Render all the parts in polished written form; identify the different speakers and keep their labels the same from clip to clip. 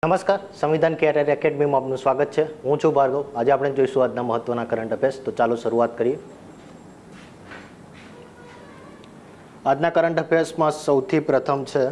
Speaker 1: નમસ્કાર, સંવિધાન કેરિયર એકેડમીમાં આપનું સ્વાગત છે. હું છું ભાર્ગવ. આજે આપણે જોઈશું આજના મહત્વના કરંટ અફેર્સ. તો ચાલો શરૂઆત કરીએ. આજના કરંટ અફેર્સમાં સૌથી પ્રથમ છે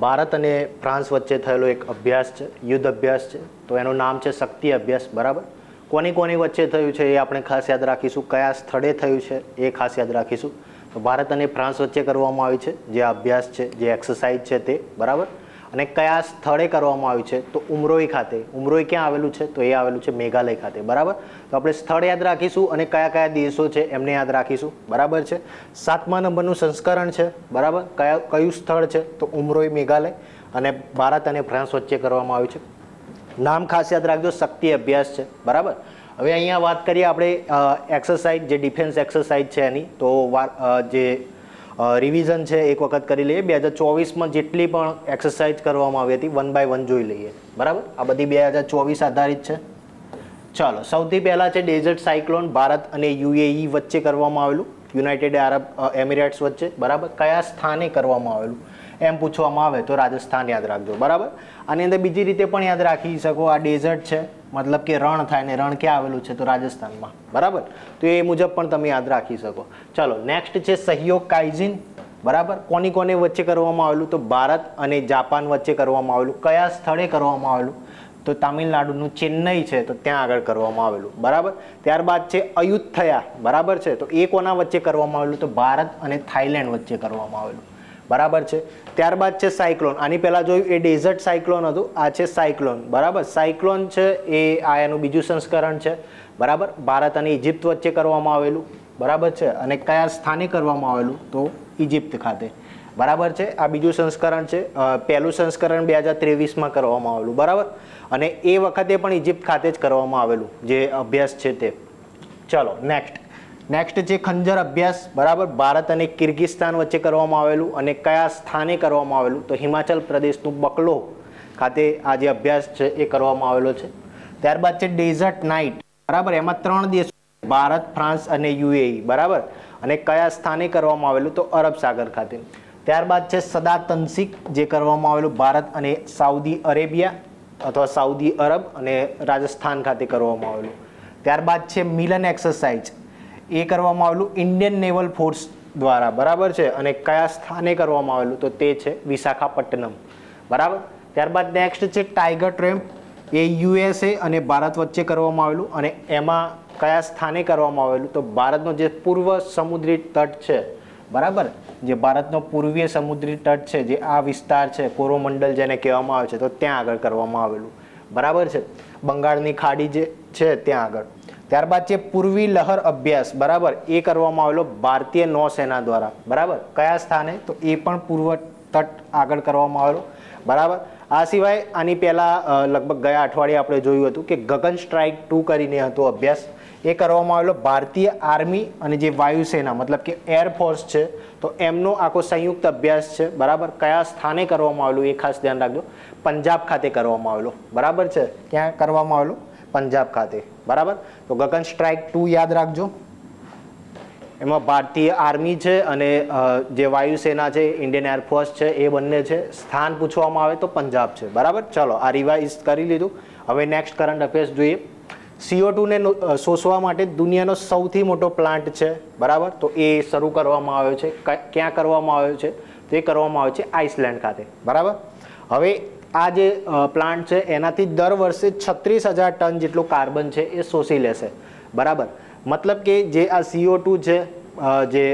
Speaker 1: ભારત અને ફ્રાન્સ વચ્ચે થયેલો એક અભ્યાસ છે, યુદ્ધ અભ્યાસ છે. તો એનું નામ છે શક્તિ અભ્યાસ. બરાબર, કોની કોની વચ્ચે થયું છે એ આપણે ખાસ યાદ રાખીશું. કયા સ્થળે થયું છે એ ખાસ યાદ રાખીશું. તો ભારત અને ફ્રાન્સ વચ્ચે કરવામાં આવી છે જે અભ્યાસ છે, જે એક્સરસાઇઝ છે તે. બરાબર, અને કયા સ્થળે કરવામાં આવ્યું છે? તો ઉમરોઈ ખાતે. ઉમરોઈ ક્યાં આવેલું છે? તો એ આવેલું છે મેઘાલય ખાતે. બરાબર, તો આપણે સ્થળ યાદ રાખીશું અને કયા કયા દેશો છે એમને યાદ રાખીશું. બરાબર છે. 7મા નંબરનું સંસ્કરણ છે. બરાબર, કયું સ્થળ છે? તો ઉમરોઈ મેઘાલય, અને ભારત અને ફ્રાન્સ વચ્ચે કરવામાં આવ્યું છે. નામ ખાસ યાદ રાખજો, શક્તિ અભ્યાસ છે. બરાબર, હવે અહીંયા વાત કરીએ આપણે એક્સરસાઇઝ, જે ડિફેન્સ એક્સરસાઇઝ છે એની. તો જે રિવિઝન છે એક વખત કરી લઈએ. 2024માં જેટલી પણ એક્સરસાઇઝ કરવામાં આવી હતી 1 બાય 1 જોઈ લઈએ. બરાબર, આ બધી 2024 આધારિત છે. ચાલો, સૌથી પહેલા છે ડેઝર્ટ સાયક્લોન ભારત અને યુએઈ વચ્ચે કરવામાં આવેલું, યુનાઇટેડ આરબ એમિરેટ્સ વચ્ચે. બરાબર, કયા સ્થાને કરવામાં આવેલું એમ પૂછવામાં આવે તો રાજસ્થાન યાદ રાખજો. બરાબર, આની અંદર બીજી રીતે પણ યાદ રાખી શકો. આ ડેઝર્ટ છે, મતલબ કે રણ થાય, ને રણ ક્યાં આવેલું છે? તો રાજસ્થાનમાં. બરાબર, તો એ મુજબ પણ તમે યાદ રાખી શકો. ચાલો, નેક્સ્ટ છે સહયોગ કાઇઝિન. બરાબર, કોની કોની વચ્ચે કરવામાં આવેલું? તો ભારત અને જાપાન વચ્ચે કરવામાં આવેલું. કયા સ્થળે કરવામાં આવેલું? તો તામિલનાડુનું ચેન્નઈ છે તો ત્યાં આગળ કરવામાં આવેલું. બરાબર, ત્યારબાદ છે અયુથયા. બરાબર છે, તો એ કોના વચ્ચે કરવામાં આવેલું? તો ભારત અને થાઈલેન્ડ વચ્ચે કરવામાં આવેલું. બરાબર છે. ત્યારબાદ છે સાયક્લોન. આની પહેલા જોયું એ ડેઝર્ટ સાયક્લોન હતું, આ છે સાયક્લોન. બરાબર, સાયક્લોન છે એ આ એનું બીજું સંસ્કરણ છે. બરાબર, ભારત અને ઇજિપ્ત વચ્ચે કરવામાં આવેલું. બરાબર છે, અને કયા સ્થાને કરવામાં આવેલું? તો ઇજિપ્ત ખાતે. બરાબર છે, આ બીજું સંસ્કરણ છે. પહેલું સંસ્કરણ 2023માં કરવામાં આવેલું. બરાબર, અને એ વખતે પણ ઇજિપ્ત ખાતે જ કરવામાં આવેલું જે અભ્યાસ છે તે. ચલો નેક્સ્ટ છે ખંજર અભ્યાસ. બરાબર, ભારત અને કિર્ગિસ્તાન વચ્ચે કરવામાં આવેલું, અને કયા સ્થાને કરવામાં આવેલું? તો હિમાચલ પ્રદેશનું બકલો ખાતે આ જે અભ્યાસ છે એ કરવામાં આવેલો છે. ત્યારબાદ છે ડેઝર્ટ નાઇટ. બરાબર, એમાં 3 દેશો, ભારત, ફ્રાન્સ અને યુએઈ. બરાબર, અને કયા સ્થાને કરવામાં આવેલું? તો અરબ સાગર ખાતે. ત્યારબાદ છે સદાતંસિક, જે કરવામાં આવેલું ભારત અને સાઉદી અરેબિયા અથવા સાઉદી અરબ અને રાજસ્થાન ખાતે કરવામાં આવેલું. ત્યારબાદ છે મિલન એક્સરસાઇઝ, એ કરવામાં આવેલું ઇન્ડિયન નેવલ ફોર્સ દ્વારા. બરાબર છે, અને કયા સ્થાને કરવામાં આવેલું? તો તે છે વિશાખાપટ્ટનમ. બરાબર, ત્યારબાદ નેક્સ્ટ છે ટાઈગર ટ્રેમ્પ, એ યુએસએ અને ભારત વચ્ચે કરવામાં આવેલું, અને એમાં કયા સ્થાને કરવામાં આવેલું? તો ભારતનો જે પૂર્વ સમુદ્રી તટ છે. બરાબર, જે ભારતનો પૂર્વીય સમુદ્રી તટ છે, જે આ વિસ્તાર છે કોરોમંડલ જેને કહેવામાં આવે છે, તો ત્યાં આગળ કરવામાં આવેલું. બરાબર છે, બંગાળની ખાડી જે છે ત્યાં આગળ. ત્યારબાદ છે પૂર્વી લહર અભ્યાસ. બરાબર, એ કરવામાં આવેલો ભારતીય નૌસેના દ્વારા. બરાબર, કયા સ્થાને? તો એ પણ પૂર્વ તટ આગળ કરવામાં આવેલો. બરાબર, આ સિવાય આની પહેલા લગભગ ગયા અઠવાડિયે આપણે જોયું હતું કે ગગન સ્ટ્રાઇક 2 કરીને હતો અભ્યાસ, એ કરવામાં આવેલો ભારતીય આર્મી અને જે વાયુસેના મતલબ કે એરફોર્સ છે તો એમનો આખો સંયુક્ત અભ્યાસ છે. બરાબર, કયા સ્થાને કરવામાં આવેલું એ ખાસ ધ્યાન રાખજો. પંજાબ ખાતે કરવામાં આવેલો. બરાબર છે, ક્યાં કરવામાં આવેલું? પંજાબ ખાતે. બરાબર, તો ગગન સ્ટ્રાઇક 2 યાદ રાખજો. એમાં ભારતીય આર્મી છે અને જે વાયુસેના છે, ઇન્ડિયન એરફોર્સ છે, એ બંને છે. સ્થાન પૂછવામાં આવે તો પંજાબ છે. બરાબર, ચલો આ રિવાઇઝ કરી લીધું. હવે નેક્સ્ટ કરંટ અફેર્સ જોઈએ. CO2 ને શોષવા માટે દુનિયાનો સૌથી મોટો પ્લાન્ટ છે. બરાબર, તો એ શરૂ કરવામાં આવ્યો છે. ક્યાં કરવામાં આવ્યો છે? તો એ કરવામાં આવ્યો છે આઇસલેન્ડ ખાતે. બરાબર, હવે આ જે પ્લાન્ટ છે એનાથી દર વર્ષે 36,000 ટન જેટલું કાર્બન છે એ શોષી લેશે. બરાબર, મતલબ કે જે આ CO2 છે, જે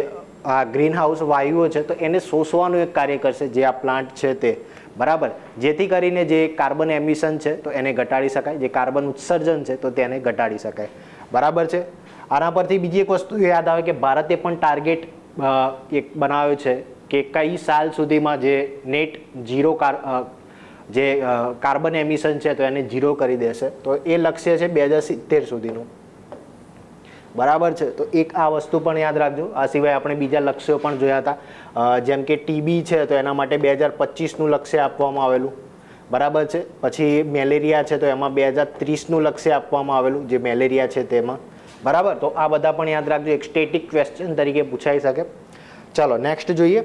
Speaker 1: આ ગ્રીન હાઉસ વાયુઓ છે, તો એને શોષવાનું એક કાર્ય કરશે જે આ પ્લાન્ટ છે તે. બરાબર, જેથી કરીને જે કાર્બન એમિશન છે તો એને ઘટાડી શકાય, જે કાર્બન ઉત્સર્જન છે તો તેને ઘટાડી શકાય. બરાબર છે. આના પરથી બીજી એક વસ્તુ યાદ આવે કે ભારતે પણ ટાર્ગેટ એક બનાવ્યો છે કે કઈ સાલ સુધીમાં જે નેટ ઝીરો જે કાર્બન એમિશન છે તો એને ઝીરો કરી દેશે. તો એ લક્ષ્ય છે 2070 સુધીનું. બરાબર છે, તો એક આ વસ્તુ પણ યાદ રાખજો. આ સિવાય આપણે બીજા લક્ષ્યો પણ જોયા હતા, જેમ કે TB છે તો એના માટે 2025નું લક્ષ્ય આપવામાં આવેલું. બરાબર છે, પછી મેલેરિયા છે તો એમાં 2030નું લક્ષ્ય આપવામાં આવેલું, જે મેલેરિયા છે તેમાં. બરાબર, તો આ બધા પણ યાદ રાખજો, એક સ્ટેટિક ક્વેશ્ચન તરીકે પૂછાઈ શકે. ચલો નેક્સ્ટ જોઈએ.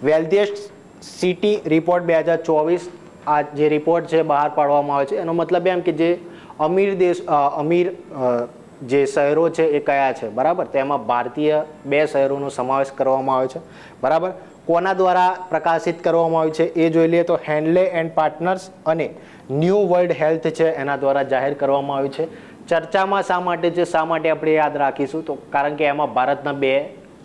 Speaker 1: વેલ્થીએસ્ટ સિટી રિપોર્ટ 2024 આ જે રિપોર્ટ છે બહાર પાડવામાં આવે છે એનો મતલબ એમ કે જે અમીર જે શહેરો છે એ કયા છે, બરાબર. તેમાં ભારતીય 2 શહેરોનો સમાવેશ કરવામાં આવ્યો છે, બરાબર. કોના દ્વારા પ્રકાશિત કરવામાં આવ્યું છે એ જોઈ લઈએ તો હેન્ડલે એન્ડ પાર્ટનર્સ અને ન્યૂ વર્લ્ડ હેલ્થ છે એના દ્વારા જાહેર કરવામાં આવ્યું છે. ચર્ચામાં શા માટે છે, શા માટે આપણે યાદ રાખીશું તો કારણ કે એમાં ભારતના 2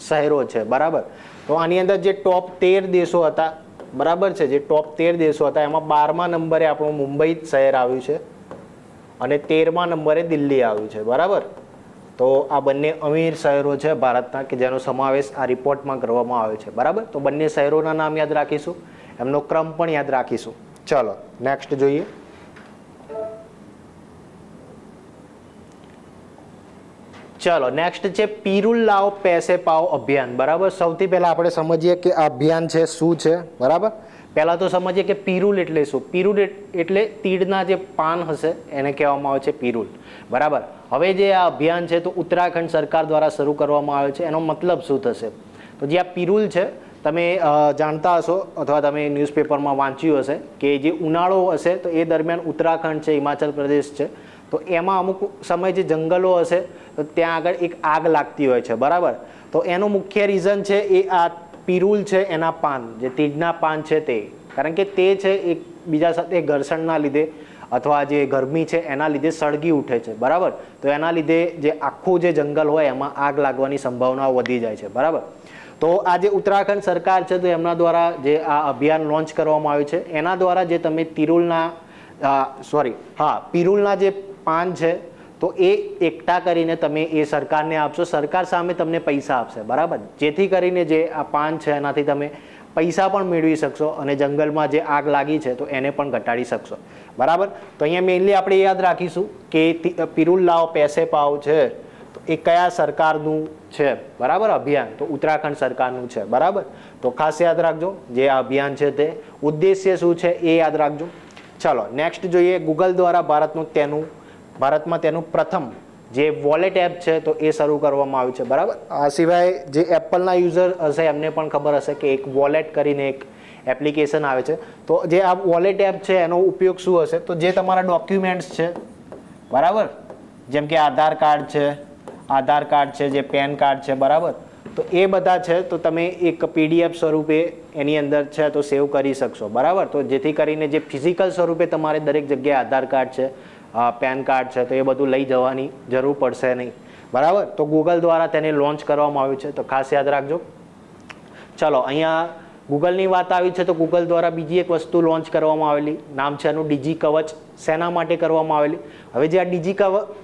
Speaker 1: શહેરો છે, બરાબર. તો આની અંદર જે ટોપ 13 દેશો હતા, બરાબર છે, જે ટોપ 13 દેશો હતા એમાં 12મા નંબરે આપણું મુંબઈ શહેર આવ્યું છે અને 13મા નંબરે દિલ્હી આવ્યું છે, બરાબર. તો આ બંને અમીર શહેરો છે ભારતના કે જેનો સમાવેશ આ રિપોર્ટમાં કરવામાં આવ્યો છે, બરાબર. તો બંને શહેરોના નામ યાદ રાખીશું, એમનો ક્રમ પણ યાદ રાખીશું. ચલો નેક્સ્ટ જોઈએ. ચલો નેક્સ્ટ છે પીરુલ લાઓ પૈસે પાઓ અભિયાન, બરાબર. સૌથી પહેલા આપણે સમજીએ કે આ અભિયાન છે શું છે, બરાબર. પહેલા તો સમજીએ કે પીરુલ એટલે શું. પીરુલ એટલે તીડના જે પાન હશે એને કહેવામાં આવે છે પીરુલ, બરાબર. હવે જે આ અભિયાન છે તો ઉત્તરાખંડ સરકાર દ્વારા શરૂ કરવામાં આવ્યો છે. એનો મતલબ શું થશે તો જે આ પીરુલ છે તમે જાણતા હશો અથવા તમે ન્યૂઝપેપરમાં વાંચ્યું હશે કે જે ઉનાળો હશે તો એ દરમિયાન ઉત્તરાખંડ છે, હિમાચલ પ્રદેશ છે, તો એમાં અમુક સમય જે જંગલો હશે તો ત્યાં આગળ એક આગ લાગતી હોય છે, બરાબર. તો એનું મુખ્ય રીઝન છે એ આ પીરુલ છે એના પાન, જે તીડના પાન છે તે, કારણ કે તે છે એક બીજા સાથે ઘર્ષણના લીધે અથવા જે ગરમી છે એના લીધે સળગી ઉઠે છે, બરાબર. તો એના લીધે જે આખું જે જંગલ હોય એમાં આગ લાગવાની સંભાવનાઓ વધી જાય છે, બરાબર. તો આ જે ઉત્તરાખંડ સરકાર છે તો એમના દ્વારા જે આ અભિયાન લોન્ચ કરવામાં આવ્યું છે એના દ્વારા જે તમે પીરુલના જે પાન છે તો એ એકઠા કરીને તમે એ સરકારને આપશો, સરકાર સામે તમને પૈસા આપશે, બરાબર. જેથી કરીને જે આ પાન છે એનાથી તમે પૈસા પણ મેળવી શકશો અને જંગલમાં જે આગ લાગી છે તો એને પણ ઘટાડી શકશો, બરાબર. તો અહીંયા મેઇનલી આપણે યાદ રાખીશું કે પીરુલ લાઓ પૈસે પાઓ છે તો એ કયા સરકારનું છે, બરાબર, અભિયાન. તો ઉત્તરાખંડ સરકારનું છે, બરાબર. તો ખાસ યાદ રાખજો જે આ અભિયાન છે તે ઉદ્દેશ્ય શું છે એ યાદ રાખજો. ચલો નેક્સ્ટ જોઈએ. ગૂગલ દ્વારા ભારતમાં તેનું પ્રથમ જે વોલેટ એપ છે તો એ શરૂ કરવામાં આવ્યું છે, બરાબર. આ સિવાય જે એપલના યુઝર હશે એમને પણ ખબર હશે કે એક વોલેટ કરીને એક એપ્લિકેશન આવે છે. તો જે આ વોલેટ એપ છે એનો ઉપયોગ શું હશે તો જે તમારા ડોક્યુમેન્ટ્સ છે, બરાબર, જેમ કે આધાર કાર્ડ છે, જે પેન કાર્ડ છે, બરાબર, તો એ બધા છે તો તમે એક PDF સ્વરૂપે એની અંદર છે તો સેવ કરી શકશો, બરાબર. તો જેથી કરીને જે ફિઝિકલ સ્વરૂપે તમારે દરેક જગ્યાએ આધાર કાર્ડ છે, પેન કાર્ડ છે તો એ બધું લઈ જવાની જરૂર પડશે નહીં, બરાબર. તો ગૂગલ દ્વારા તેને લોન્ચ કરવામાં આવ્યું છે તો ખાસ યાદ રાખજો. ચલો અહીંયા ગૂગલની વાત આવી છે તો ગૂગલ દ્વારા બીજી એક વસ્તુ લોન્ચ કરવામાં આવેલી, નામ છે એનું ડીજી કવચ. શેના માટે કરવામાં આવેલી? હવે જે આ ડીજી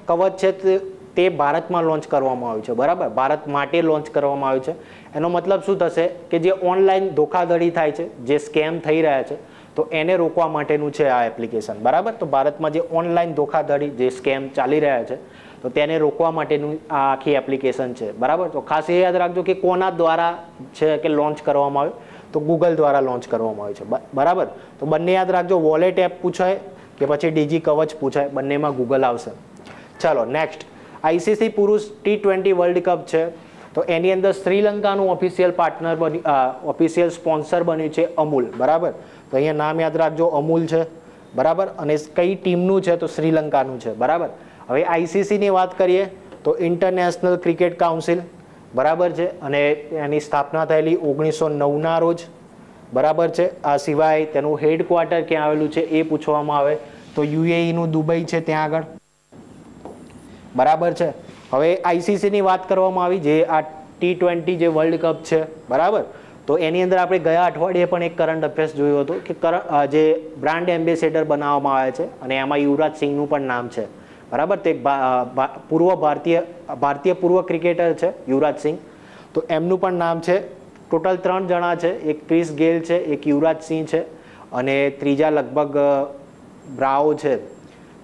Speaker 1: કવચ છે તે ભારતમાં લોન્ચ કરવામાં આવ્યું છે, બરાબર. ભારત માટે લોન્ચ કરવામાં આવ્યું છે. એનો મતલબ શું થશે કે જે ઓનલાઈન ધોખાધડી થાય છે, જે સ્કેમ થઈ રહ્યા છે તો એને રોકવા માટેનું છે આ એપ્લિકેશન, બરાબર. તો ભારતમાં જે ઓનલાઈન ધોખાધડી, જે સ્કેમ ચાલી રહ્યા છે તો તેને રોકવા માટેનું આ આખી એપ્લિકેશન છે, બરાબર. તો ખાસ એ યાદ રાખજો કે કોના દ્વારા છે કે લોન્ચ કરવામાં આવ્યું તો ગૂગલ દ્વારા લોન્ચ કરવામાં આવ્યું છે, બરાબર. તો બંને યાદ રાખજો, વોલેટ એપ પૂછાય કે પછી ડીજી કવચ પૂછાય, બંનેમાં ગૂગલ આવશે. ચાલો નેક્સ્ટ. ICC પુરુષ T20 વર્લ્ડ કપ છે તો એની અંદર શ્રીલંકાનું ઓફિશિયલ સ્પોન્સર બન્યું છે અમૂલ, બરાબર. તો અહીંયા નામ યાદ રાખજો, અમૂલ છે, બરાબર. અને કઈ ટીમનું છે તો શ્રીલંકાનું છે, બરાબર. હવે ICCની વાત કરીએ તો ઇન્ટરનેશનલ ક્રિકેટ કાઉન્સિલ, બરાબર છે, અને એની સ્થાપના થયેલી 1909ના રોજ, બરાબર છે. આ સિવાય તેનું હેડક્વાર્ટર ક્યાં આવેલું છે એ પૂછવામાં આવે તો UAEનું દુબઈ છે ત્યાં આગળ, બરાબર છે. હવે ICCની વાત કરવામાં આવી જે આ T20 જે વર્લ્ડ કપ છે, બરાબર. તો એની અંદર આપણે ગયા અઠવાડિયે પણ એક કરંટ અફેર્સ જોયું હતું કે જે બ્રાન્ડ એમ્બેસેડર બનાવવામાં આવે છે અને એમાં યુવરાજ સિંહનું પણ નામ છે, બરાબર. તે ભારતીય પૂર્વ ક્રિકેટર છે યુવરાજ સિંહ, તો એમનું પણ નામ છે. ટોટલ 3 જણા છે, એક ક્રિસ ગેલ છે, એક યુવરાજ સિંહ છે અને ત્રીજા લગભગ બ્રાવો છે,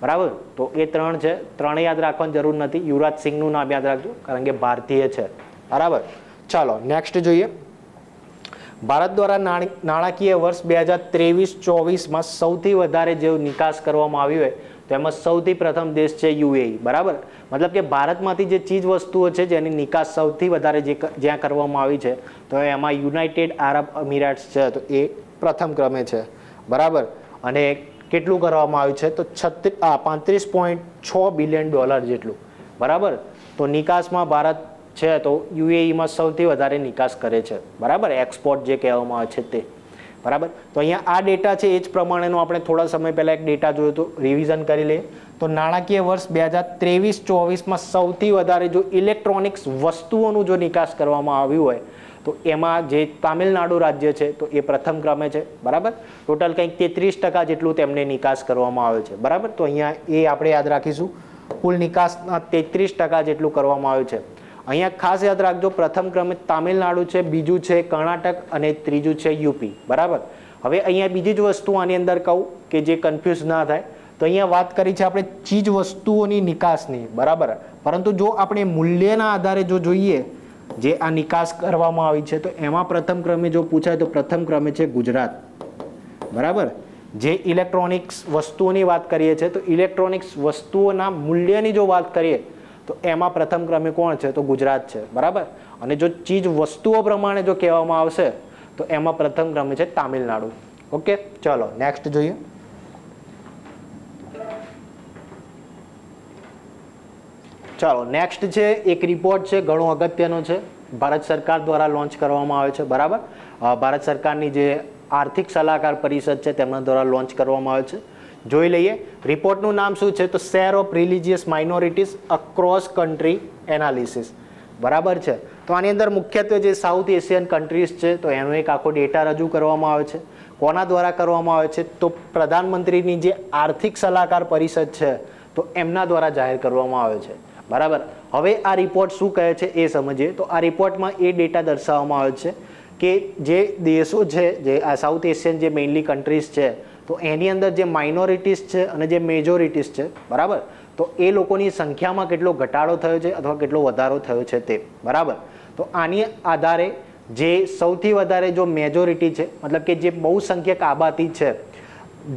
Speaker 1: બરાબર. તો એ 3 છે. 3 યાદ રાખવાની જરૂર નથી, યુવરાજ સિંહનું નામ યાદ રાખજો કારણ કે ભારતીય છે, બરાબર. ચાલો નેક્સ્ટ જોઈએ. ભારત દ્વારા નાણાકીય વર્ષ 2023-24માં સૌથી વધારે જે નિકાસ કરવામાં આવ્યું હોય તો એમાં સૌથી પ્રથમ દેશ છે UAE, બરાબર. મતલબ કે ભારતમાંથી જે ચીજ વસ્તુઓ છે જેની નિકાસ સૌથી વધારે જ્યાં કરવામાં આવી છે તો એમાં યુનાઇટેડ આરબ અમીરાટ્સ છે તો એ પ્રથમ ક્રમે છે, બરાબર. અને કેટલું કરવામાં આવ્યું છે તો 35.6 બિલિયન ડોલર જેટલું, બરાબર. તો નિકાસમાં ભારત છે તો યુએઈમાં સૌથી વધારે નિકાસ કરે છે, બરાબર, એક્સપોર્ટ જે કહેવામાં આવે છે તે, બરાબર. તો અહીંયા આ ડેટા છે એ જ પ્રમાણેનો આપણે થોડા સમય પહેલાં એક ડેટા જોયો હતો, રિવિઝન કરી લઈએ. તો નાણાકીય વર્ષ 2023-24માં સૌથી વધારે જો ઇલેક્ટ્રોનિક્સ વસ્તુઓનું જો નિકાસ કરવામાં આવ્યું હોય તો એમાં જે તામિલનાડુ રાજ્ય છે તો એ પ્રથમ ક્રમે છે, બરાબર. ટોટલ કંઈક 33% જેટલું તેમને નિકાસ કરવામાં આવે છે, બરાબર. તો અહીંયા એ આપણે યાદ રાખીશું, કુલ નિકાસના 33% જેટલું કરવામાં આવ્યું છે. અહીંયા ખાસ યાદ રાખજો, પ્રથમ ક્રમે તામિલનાડુ છે, બીજું છે કર્ણાટક અને ત્રીજું છે યુપી, બરાબર. હવે અહીંયા બીજી જ વસ્તુ આની અંદર કહું કે જે કન્ફ્યુઝ ના થાય, તો અહીંયા વાત કરી છે આપણે ચીજ વસ્તુઓની નિકાસની, બરાબર. પરંતુ જો આપણે મૂલ્યના આધારે જો જોઈએ જે આ નિકાસ કરવામાં આવી છે તો એમાં પ્રથમ ક્રમે જો પૂછાય તો પ્રથમ ક્રમે છે ગુજરાત, બરાબર. જે ઇલેક્ટ્રોનિક્સ વસ્તુઓની વાત કરીએ છીએ તો ઇલેક્ટ્રોનિક્સ વસ્તુઓના મૂલ્યની જો વાત કરીએ તો એમાં પ્રથમ ક્રમે કોણ છે તો ગુજરાત છે, બરાબર. અને જો ચીજ વસ્તુઓ પ્રમાણે જો કહેવામાં આવશે તો એમાં પ્રથમ ક્રમે છે તામિલનાડુ. ઓકે, ચલો નેક્સ્ટ જોઈએ. ચાલો નેક્સ્ટ છે એક રિપોર્ટ છે, ઘણો અગત્યનો છે, ભારત સરકાર દ્વારા લોન્ચ કરવામાં આવે છે, બરાબર. ભારત સરકારની જે આર્થિક સલાહકાર પરિષદ છે તેમના દ્વારા લોન્ચ કરવામાં આવે છે. જોઈ લઈએ રિપોર્ટનું નામ શું છે તો share of religious minorities across country analysis, બરાબર છે. તો આની અંદર મુખ્યત્વે જે સાઉથ એશિયન કન્ટ્રીઝ છે તો એનો એક આખો ડેટા રજૂ કરવામાં આવે છે. કોના દ્વારા કરવામાં આવે છે તો પ્રધાનમંત્રીની જે આર્થિક સલાહકાર પરિષદ છે તો એમના દ્વારા જાહેર કરવામાં આવે છે, બરાબર. હવે આ રિપોર્ટ શું કહે છે એ સમજીએ. તો આ રિપોર્ટમાં એ ડેટા દર્શાવવામાં આવે છે કે જે દેશો છે, જે આ સાઉથ એશિયન જે મેઇનલી કન્ટ્રીઝ છે તો એની અંદર જે માઇનોરિટીઝ છે અને જે મેજોરિટીઝ છે, બરાબર, તો એ લોકોની સંખ્યામાં કેટલો ઘટાડો થયો છે અથવા કેટલો વધારો થયો છે તે, બરાબર. તો આની આધારે જે સૌથી વધારે જો મેજોરિટી છે, મતલબ કે જે બહુસંખ્યક આબાદી છે,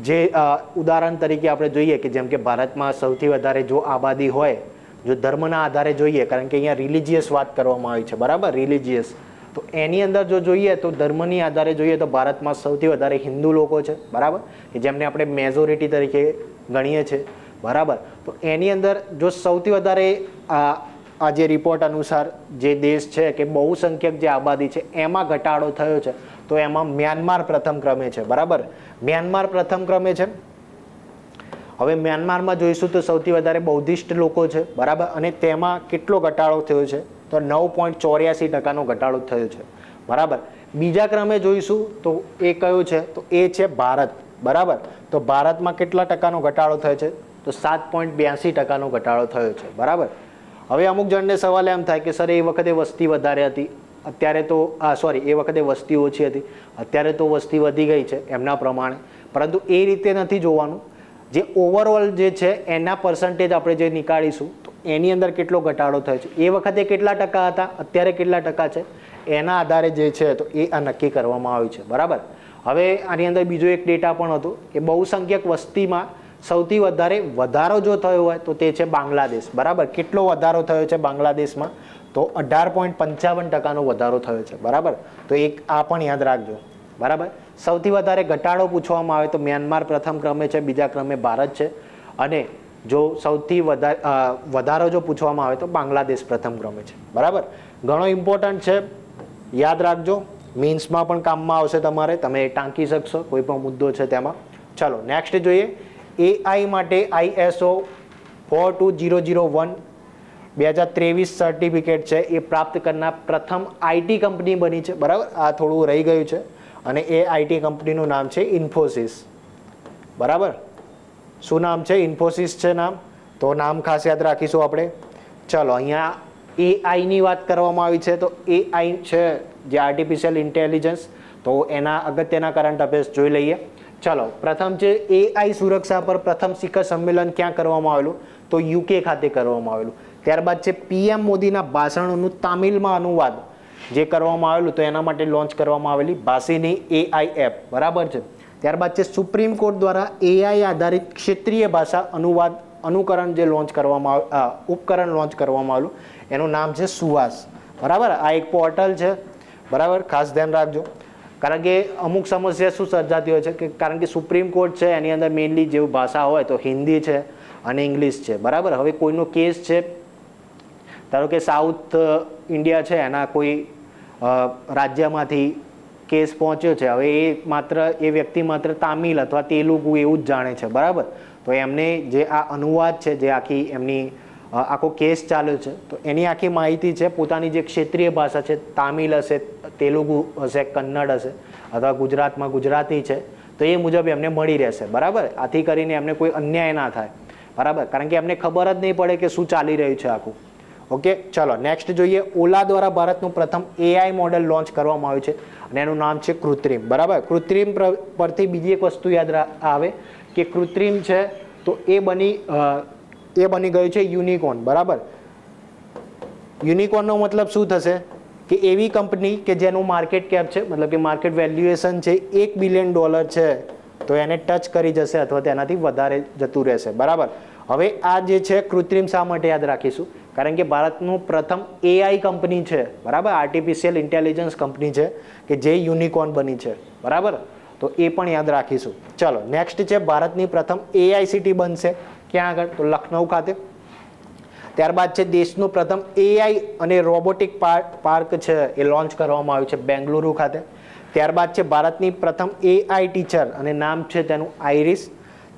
Speaker 1: જે ઉદાહરણ તરીકે આપણે જોઈએ કે જેમ કે ભારતમાં સૌથી વધારે જો આબાદી હોય, જો ધર્મના આધારે જોઈએ, કારણ કે અહીંયા રિલિજિયસ વાત કરવામાં આવી છે, બરાબર, રિલિજિયસ, તો એની અંદર જો જોઈએ તો ધર્મની આધારે જોઈએ તો ભારતમાં સૌથી વધારે હિન્દુ લોકો છે, બરાબર, કે જેમને આપણે મેજોરિટી તરીકે ગણીએ છીએ, બરાબર. તો એની અંદર જો સૌથી વધારે આ જે રિપોર્ટ અનુસાર જે દેશ છે કે બહુસંખ્યક જે આબાદી છે એમાં ઘટાડો થયો છે તો એમાં મ્યાનમાર પ્રથમ ક્રમે છે, બરાબર. મ્યાનમાર પ્રથમ ક્રમે છે. હવે મ્યાનમારમાં જોઈશું તો સૌથી વધારે બૌદ્ધિસ્ટ લોકો છે, બરાબર, અને તેમાં કેટલો ઘટાડો થયો છે તો 9.84% ઘટાડો થયો છે, બરાબર. બીજા ક્રમે જોઈશું તો એ કયું છે તો એ છે ભારત, બરાબર. તો ભારતમાં કેટલા ટકાનો ઘટાડો થયો છે તો 7.82% ઘટાડો થયો છે, બરાબર. હવે અમુક જણને સવાલ એમ થાય કે સર એ વખતે વસ્તી વધારે હતી, અત્યારે તો એ વખતે વસ્તી ઓછી હતી, અત્યારે તો વસ્તી વધી ગઈ છે એમના પ્રમાણે, પરંતુ એ રીતે નથી જોવાનું. જે ઓવરઓલ જે છે એના પર્સન્ટેજ આપણે જે નીકાળીશું તો એની અંદર કેટલો ઘટાડો થયો છે, એ વખતે કેટલા ટકા હતા, અત્યારે કેટલા ટકા છે, એના આધારે જે છે તો એ આ નક્કી કરવામાં આવ્યું છે, બરાબર. હવે આની અંદર બીજો એક ડેટા પણ હતો કે બહુસંખ્યક વસ્તીમાં સૌથી વધારે વધારો જો થયો હોય તો તે છે બાંગ્લાદેશ, બરાબર. કેટલો વધારો થયો છે બાંગ્લાદેશમાં તો 18.55% વધારો થયો છે, બરાબર. તો એક આ પણ યાદ રાખજો, બરાબર. સૌથી વધારે ઘટાડો પૂછવામાં આવે તો મ્યાનમાર પ્રથમ ક્રમે છે, બીજા ક્રમે ભારત છે, અને જો સૌથી વધારો જો પૂછવામાં આવે તો બાંગ્લાદેશ પ્રથમ ક્રમે છે, બરાબર. ઘણો ઇમ્પોર્ટન્ટ છે, યાદ રાખજો, મીન્સમાં પણ કામમાં આવશે તમારે, તમે ટાંકી શકશો કોઈ પણ મુદ્દો છે તેમાં. ચલો નેક્સ્ટ જોઈએ. AI માટે ISO 42001 2023 સર્ટિફિકેટ છે એ પ્રાપ્ત કરનાર પ્રથમ IT કંપની બની છે, બરાબર. આ થોડું રહી ગયું છે અને એ IT કંપનીનું નામ છે ઇન્ફોસિસ, બરાબર. શું નામ છે? ઇન્ફોસિસ છે નામ, તો નામ ખાસ યાદ રાખીશું આપણે. ચલો અહીંયા AIની વાત કરવામાં આવી છે તો AI છે જે આર્ટિફિશિયલ ઇન્ટેલિજન્સ, તો એના અગત્યના કરંટ અફેર્સ જોઈ લઈએ. ચલો પ્રથમ છે AI સુરક્ષા પર પ્રથમ શિખર સંમેલન ક્યાં કરવામાં આવેલું તો UK ખાતે કરવામાં આવેલું. ત્યારબાદ છે PM મોદીના ભાષણોનું તામિલમાં અનુવાદ જે કરવામાં આવેલું તો એના માટે લોન્ચ કરવામાં આવેલી ભાષીની AI એપ, બરાબર છે. ત્યારબાદ છે સુપ્રીમ કોર્ટ દ્વારા AI આધારિત ક્ષેત્રીય ભાષા અનુવાદ અનુકરણ જે લોન્ચ કરવામાં ઉપકરણ લોન્ચ કરવામાં આવેલું, એનું નામ છે સુવાસ, બરાબર. આ એક પોર્ટલ છે, બરાબર, ખાસ ધ્યાન રાખજો. કારણ કે અમુક સમસ્યા શું સર્જાતી હોય છે કે કારણ કે સુપ્રીમ કોર્ટ છે એની અંદર મેઇનલી જેવું ભાષા હોય તો હિન્દી છે અને ઇંગ્લિશ છે, બરાબર. હવે કોઈનો કેસ છે, ધારો કે સાઉથ ઇન્ડિયા છે, એના કોઈ રાજ્યમાંથી કેસ પહોંચ્યો છે, હવે એ વ્યક્તિ માત્ર તામિલ અથવા તેલુગુ એવું જ જાણે છે, બરાબર. તો એમને જે આ અનુવાદ છે, જે આખી એમની આખો કેસ ચાલ્યો છે, તો એની આખી માહિતી છે પોતાની જે ક્ષેત્રીય ભાષા છે, તામિલ હશે, તેલુગુ હશે, કન્નડ હશે અથવા ગુજરાતમાં ગુજરાતી છે, તો એ મુજબ એમને મળી રહેશે, બરાબર. આથી કરીને એમને કોઈ અન્યાય ના થાય, બરાબર, કારણ કે એમને ખબર જ નહીં પડે કે શું ચાલી રહ્યું છે આખું. ઓકે, ચલો નેક્સ્ટ જોઈએ. ઓલા દ્વારા ભારતનું પ્રથમ AI મોડેલ લોન્ચ કરવામાં આવ્યું છે અને એનું નામ છે કૃત્રિમ, બરાબર. કૃત્રિમ પરથી બીજી એક વસ્તુ યાદ આવે કે કૃત્રિમ છે તો એ બની ગયું છે યુનિકોર્ન, બરાબર. યુનિકોર્નનો મતલબ શું થશે કે એવી કંપની કે જેનું માર્કેટ કેપ છે, મતલબ કે માર્કેટ વેલ્યુએશન છે $1 બિલિયન છે, તો એને ટચ કરી જશે અથવા તેનાથી વધારે જતું રહેશે, બરાબર. હવે આ જે છે કૃત્રિમ શા માટે યાદ રાખીશું, કારણ કે ભારતનું પ્રથમ AI કંપની છે, બરાબર, આર્ટિફિશિયલ ઇન્ટેલિજન્સ કંપની છે કે જે યુનિકોર્ન બની છે, બરાબર. તો એ પણ યાદ રાખીશું. ચલો નેક્સ્ટ છે ભારતની પ્રથમ AI સિટી બનશે ક્યાં આગળ, તો લખનઉ ખાતે. ત્યારબાદ છે દેશનું પ્રથમ AI અને રોબોટિક પાર્ક છે એ લોન્ચ કરવામાં આવ્યું છે બેંગલુરુ ખાતે. ત્યારબાદ છે ભારતની પ્રથમ AI ટીચર અને નામ છે તેનું આઈરિસ.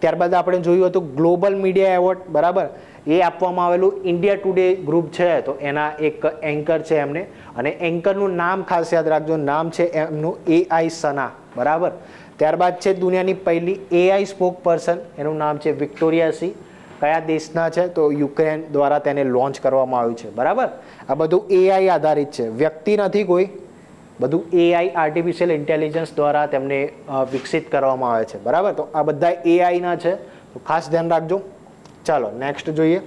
Speaker 1: ત્યારબાદ આપણે જોયું હતું ગ્લોબલ મીડિયા એવોર્ડ, બરાબર, એ આપવામાં આવેલું ઇન્ડિયા ટુડે ગ્રુપ છે, તો એના એક એન્કર છે એમને, અને એન્કરનું નામ ખાસ યાદ રાખજો, નામ છે એમનું AI સના, બરાબર. ત્યારબાદ છે દુનિયાની પહેલી AI સ્પોક પર્સન, એનું નામ છે વિક્ટોરિયા સી. કયા દેશના છે, તો યુક્રેન દ્વારા તેને લોન્ચ કરવામાં આવ્યું છે, બરાબર. આ બધું AI આધારિત છે, વ્યક્તિ નથી કોઈ, બધું AI આર્ટિફિશિયલ ઇન્ટેલિજન્સ દ્વારા તેમને વિકસિત કરવામાં આવે છે, બરાબર. તો આ બધા AI ના છે, તો ખાસ ધ્યાન રાખજો. ચાલો નેક્સ્ટ જોઈએ.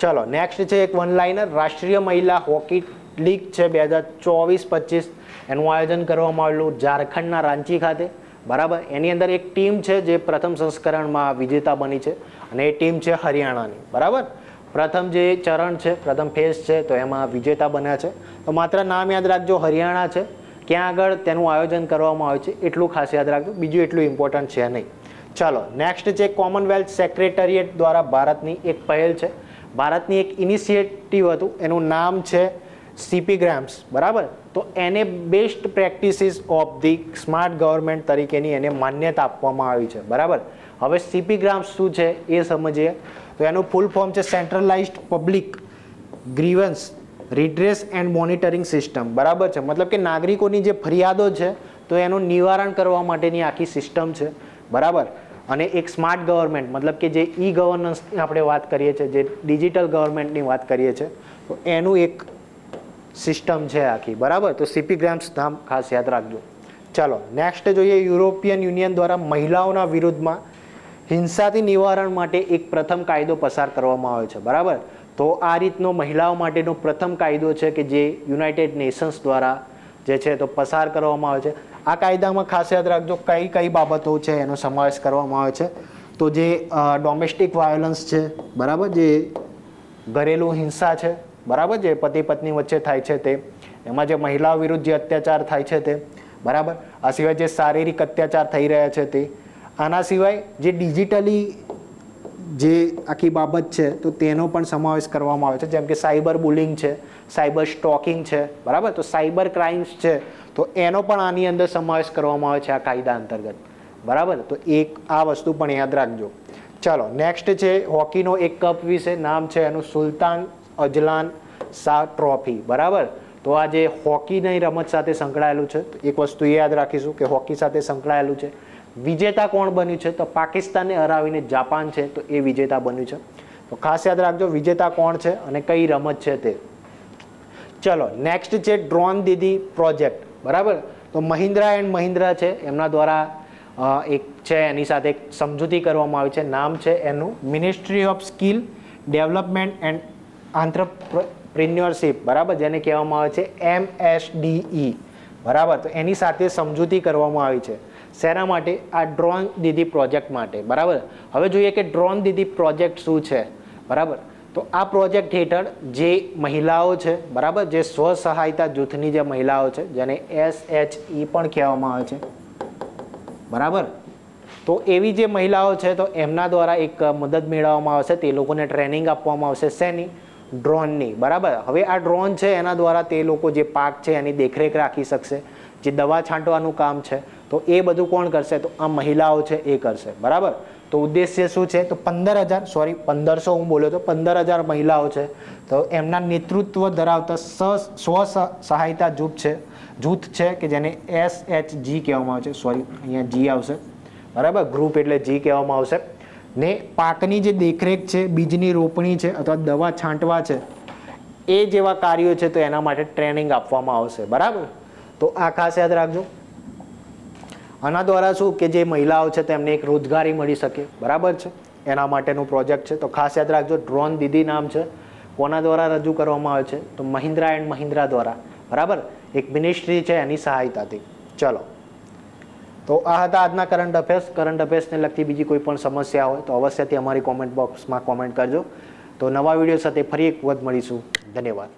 Speaker 1: ચલો નેક્સ્ટ છે એક વન લાઇનર. રાષ્ટ્રીય મહિલા હોકી લીગ છે 2024-25, એનું આયોજન કરવામાં આવેલું ઝારખંડના રાંચી ખાતે, બરાબર. એની અંદર એક ટીમ છે જે પ્રથમ સંસ્કરણમાં વિજેતા બની છે અને એ ટીમ છે હરિયાણાની, બરાબર. પ્રથમ જે ચરણ છે, પ્રથમ ફેઝ છે, તો એમાં વિજેતા બન્યા છે. તો માત્ર નામ યાદ રાખજો, હરિયાણા છે, ક્યાં આગળ તેનું આયોજન કરવામાં આવે છે એટલું ખાસ યાદ રાખજો, બીજું એટલું ઇમ્પોર્ટન્ટ છે નહીં. ચાલો નેક્સ્ટ છે કોમનવેલ્થ સેક્રેટરીએટ દ્વારા ભારતની એક પહેલ છે, ભારતની એક ઇનિશિયેટિવ હતું, એનું નામ છે CP ગ્રામ્સ, બરાબર. તો એને best practices of the smart government તરીકેની એને માન્યતા આપવામાં આવી છે, બરાબર. હવે CP ગ્રામ્સ શું છે એ સમજીએ. તો એનું ફૂલ ફોર્મ છે centralised public grievance redress and monitoring system, બરાબર છે. મતલબ કે નાગરિકોની જે ફરિયાદો છે તો એનું નિવારણ કરવા માટેની આખી સિસ્ટમ છે, બરાબર. અને એક સ્માર્ટ ગવર્મેન્ટ, મતલબ કે જે ગવર્નન્સની આપણે વાત કરીએ છીએ, જે ડિજિટલ ગવર્મેન્ટની વાત કરીએ છીએ, તો એનું એક સિસ્ટમ છે આખી, બરાબર. તો CP ગ્રામ્સ નામ ખાસ યાદ રાખજો. ચાલો નેક્સ્ટ જોઈએ. યુરોપિયન યુનિયન દ્વારા મહિલાઓના વિરુદ્ધમાં હિંસાથી નિવારણ માટે એક પ્રથમ કાયદો પસાર કરવામાં આવ્યો છે, બરાબર. તો આ રીતનો મહિલાઓ માટેનો પ્રથમ કાયદો છે કે જે યુનાઇટેડ નેશન્સ દ્વારા જે છે તો પસાર કરવામાં આવે છે. આ કાયદામાં ખાસ યાદ રાખજો કઈ કઈ બાબતો છે એનો સમાવેશ કરવામાં આવે છે. તો જે ડોમેસ્ટિક વાયોલન્સ છે, બરાબર, જે ઘરેલું હિંસા છે, બરાબર, જે પતિ પત્ની વચ્ચે થાય છે તે, એમાં જે મહિલાઓ વિરુદ્ધ જે અત્યાચાર થાય છે તે, બરાબર. આ સિવાય જે શારીરિક અત્યાચાર થઈ રહ્યા છે તે, આના સિવાય જે ડિજિટલી જે આખી બાબત છે તો તેનો પણ સમાવેશ કરવામાં આવે છે, જેમ કે સાયબર બુલિંગ છે, સાયબર સ્ટોકિંગ છે, બરાબર. તો સાયબર ક્રાઇમ્સ છે તો એનો પણ આની અંદર સમાવેશ કરવામાં આવે છે આ કાયદા અંતર્ગત, બરાબર. તો એક આ વસ્તુ પણ યાદ રાખજો. ચાલો નેક્સ્ટ છે હોકીનો એક કપ વિશે, નામ છે એનું સુલતાન અજલાન શાહ ટ્રોફી, બરાબર. તો આ જે હોકીની રમત સાથે સંકળાયેલું છે, તો એક વસ્તુ એ યાદ રાખીશું કે હોકી સાથે સંકળાયેલું છે. વિજેતા કોણ બન્યું છે, તો પાકિસ્તાનને હરાવીને જાપાન છે તો એ વિજેતા બન્યું છે. તો ખાસ યાદ રાખજો વિજેતા કોણ છે અને કઈ રમત છે તે. ચલો નેક્સ્ટ છે ડ્રોન દીદી પ્રોજેક્ટ, બરાબર. તો મહિન્દ્રા એન્ડ મહિન્દ્રા છે એમના દ્વારા એક છે એની સાથે એક સમજૂતી કરવામાં આવી છે, નામ છે એનું ministry of skill development and entrepreneurship, બરાબર, જેને કહેવામાં આવે છે MSDE, બરાબર. તો એની સાથે સમજૂતી કરવામાં આવી છે. શેના માટે? આ ડ્રોન દીદી પ્રોજેક્ટ માટે, બરાબર. હવે જોઈએ કે ડ્રોન દીદી પ્રોજેક્ટ શું છે, બરાબર. તો આ પ્રોજેક્ટ હેઠળ જે મહિલાઓ છે બરાબર, જે સ્વ સહાયતા જૂથની જે મહિલાઓ છે જેને SHE પણ કહેવામાં આવે છે બરાબર, તો એવી જે મહિલાઓ છે તો એમના દ્વારા એક મદદ મેળવવામાં આવશે, તે લોકોને ટ્રેનિંગ આપવામાં આવશે શેની? ડ્રોનની બરાબર. હવે આ ડ્રોન છે એના દ્વારા તે લોકો જે પાક છે એની દેખરેખ રાખી શકશે, જે દવા છાંટવાનું કામ છે તો એ બધું કોણ કરશે? તો આ મહિલાઓ છે એ કરશે બરાબર. તો ઉદ્દેશ્ય શું છે? તો 1500 હું બોલ્યો તો 15,000 મહિલાઓ છે તો એમના નેતૃત્વ ધરાવતા સ્વ સહાયતા જૂથ છે કે જેને SHG કહેવામાં આવે છે, અહીંયા G આવશે બરાબર, ગ્રુપ એટલે G કહેવામાં આવશે, ને પાકની જે દેખરેખ છે, બીજની રોપણી છે અથવા દવા છાંટવા છે એ જેવા કાર્યો છે તો એના માટે ટ્રેનિંગ આપવામાં આવશે બરાબર. તો આ ખાસ યાદ રાખજો. આના દ્વારા શું કે જે મહિલાઓ છે તેમને એક રોજગારી મળી શકે બરાબર છે, એના માટેનું પ્રોજેક્ટ છે. તો ખાસ યાદ રાખજો, ડ્રોન દીદી નામ છે, કોના દ્વારા રજૂ કરવામાં આવે છે? તો મહિન્દ્રા એન્ડ મહિન્દ્રા દ્વારા બરાબર, એક મિનિસ્ટ્રી છે એની સહાયતાથી. ચલો, તો આ હતા આજના કરંટ અફેર્સ. કરંટ અફેર્સને લગતી બીજી કોઈ પણ સમસ્યા હોય તો અવશ્યથી અમારી કોમેન્ટ બોક્સમાં કોમેન્ટ કરજો. તો નવા વિડીયો સાથે ફરી એક વખત મળીશું. ધન્યવાદ.